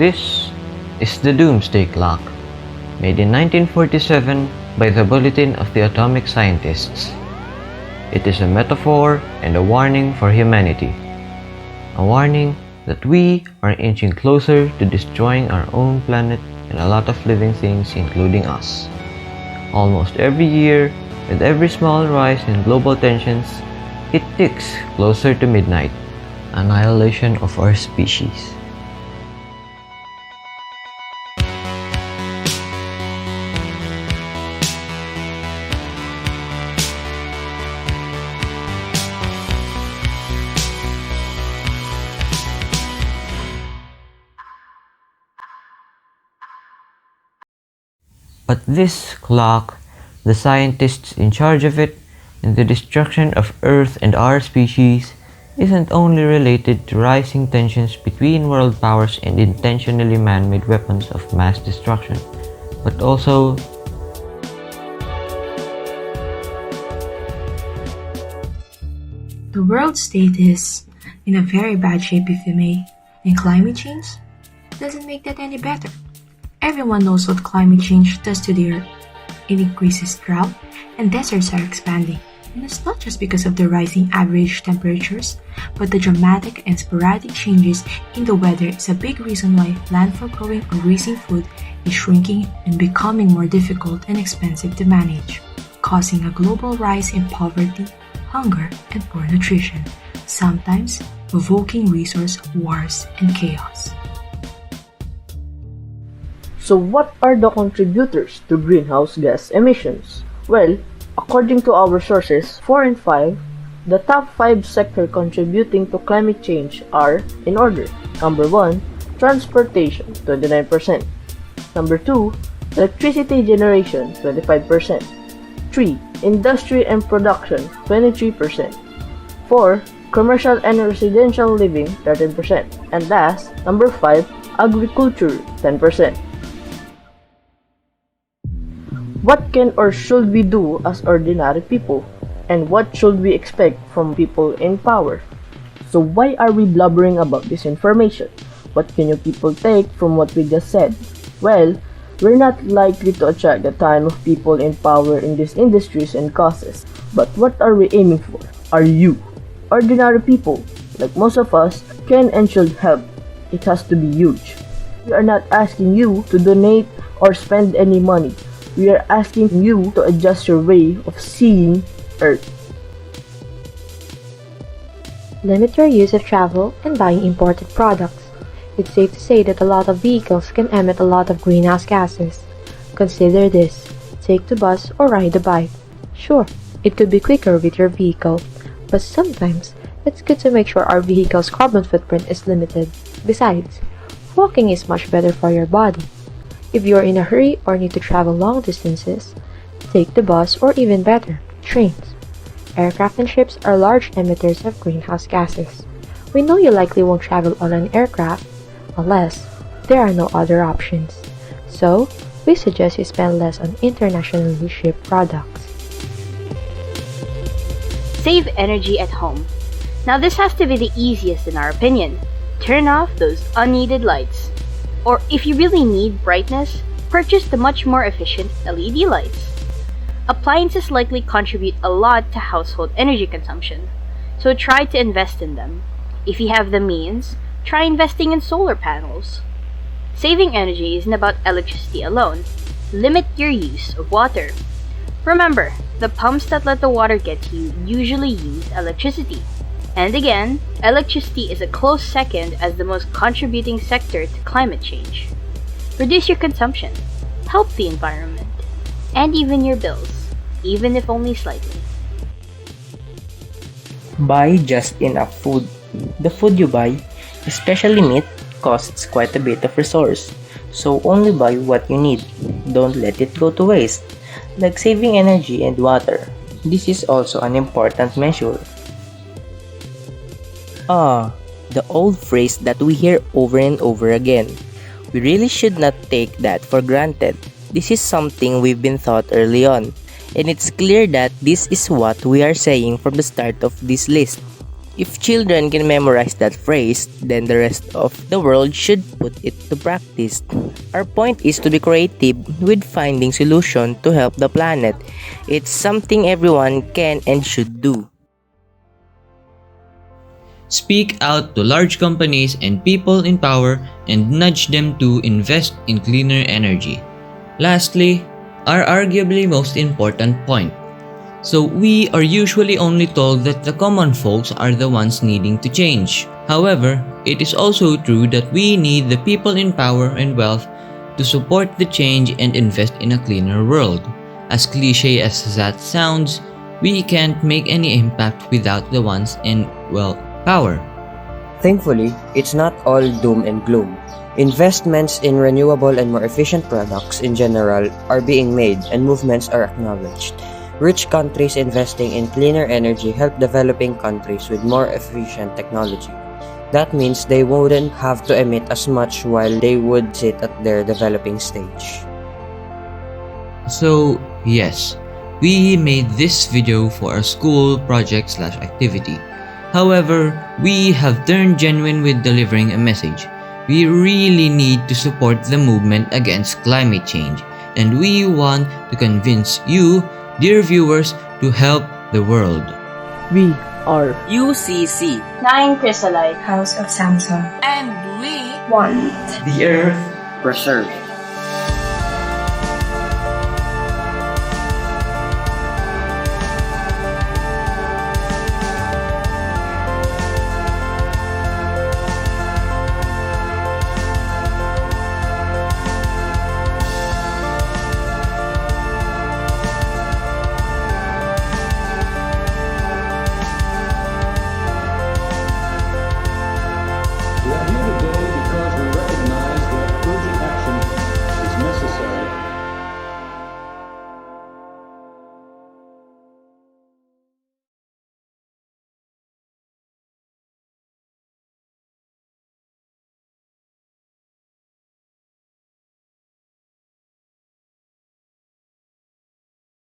This is the Doomsday Clock, made in 1947 by the Bulletin of the Atomic Scientists. It is a metaphor and a warning for humanity. A warning that we are inching closer to destroying our own planet and a lot of living things, including us. Almost every year, with every small rise in global tensions, it ticks closer to midnight, annihilation of our species. But this clock, the scientists in charge of it, and the destruction of Earth and our species isn't only related to rising tensions between world powers and intentionally man-made weapons of mass destruction, but also the world state is in a very bad shape, if you may, and climate change doesn't make that any better. Everyone knows what climate change does to the Earth. It increases drought, and deserts are expanding. And it's not just because of the rising average temperatures, but the dramatic and sporadic changes in the weather is a big reason why land for growing or raising food is shrinking and becoming more difficult and expensive to manage, causing a global rise in poverty, hunger, and poor nutrition, sometimes provoking resource wars and chaos. So what are the contributors to greenhouse gas emissions? Well, according to our sources 4 and 5, the top 5 sectors contributing to climate change are in order. Number 1, transportation, 29%. Number 2, electricity generation, 25%. 3, industry and production, 23%. 4, commercial and residential living, 13%. And last, number 5, agriculture, 10%. What can or should we do as ordinary people? And what should we expect from people in power? So why are we blubbering about this information? What can you people take from what we just said? Well, we're not likely to attract the time of people in power in these industries and causes. But what are we aiming for? Are you, ordinary people, like most of us, can and should help. It has to be huge. We are not asking you to donate or spend any money. We are asking you to adjust your way of seeing Earth. Limit your use of travel and buying imported products. It's safe to say that a lot of vehicles can emit a lot of greenhouse gases. Consider this: take the bus or ride a bike. Sure, it could be quicker with your vehicle, but sometimes it's good to make sure our vehicle's carbon footprint is limited. Besides, walking is much better for your body. If you're in a hurry or need to travel long distances, take the bus or even better, trains. Aircraft and ships are large emitters of greenhouse gases. We know you likely won't travel on an aircraft unless there are no other options. So, we suggest you spend less on internationally shipped products. Save energy at home. Now this has to be the easiest in our opinion. Turn off those unneeded lights. Or if you really need brightness, purchase the much more efficient LED lights. Appliances likely contribute a lot to household energy consumption, so try to invest in them. If you have the means, try investing in solar panels. Saving energy isn't about electricity alone. Limit your use of water. Remember, the pumps that let the water get to you usually use electricity. And again, electricity is a close second as the most contributing sector to climate change. Reduce your consumption, help the environment, and even your bills, even if only slightly. Buy just enough food. The food you buy, especially meat, costs quite a bit of resource, so only buy what you need. Don't let it go to waste. Like saving energy and water, this is also an important measure. The old phrase that we hear over and over again. We really should not take that for granted. This is something we've been taught early on, and it's clear that this is what we are saying from the start of this list. If children can memorize that phrase, then the rest of the world should put it to practice. Our point is to be creative with finding solutions to help the planet. It's something everyone can and should do. Speak out to large companies and people in power and nudge them to invest in cleaner energy. Lastly, our arguably most important point. So we are usually only told that the common folks are the ones needing to change. However, it is also true that we need the people in power and wealth to support the change and invest in a cleaner world. As cliche as that sounds, we can't make any impact without the ones in, well, power. Thankfully, it's not all doom and gloom. Investments in renewable and more efficient products in general are being made and movements are acknowledged. Rich countries investing in cleaner energy help developing countries with more efficient technology. That means they wouldn't have to emit as much while they would sit at their developing stage. So, yes, we made this video for a school project/activity. However, we have turned genuine with delivering a message. We really need to support the movement against climate change, and we want to convince you, dear viewers, to help the world. We are UCC. 9 Chrysolite. House of Samsung. And we Want The Earth Preserve.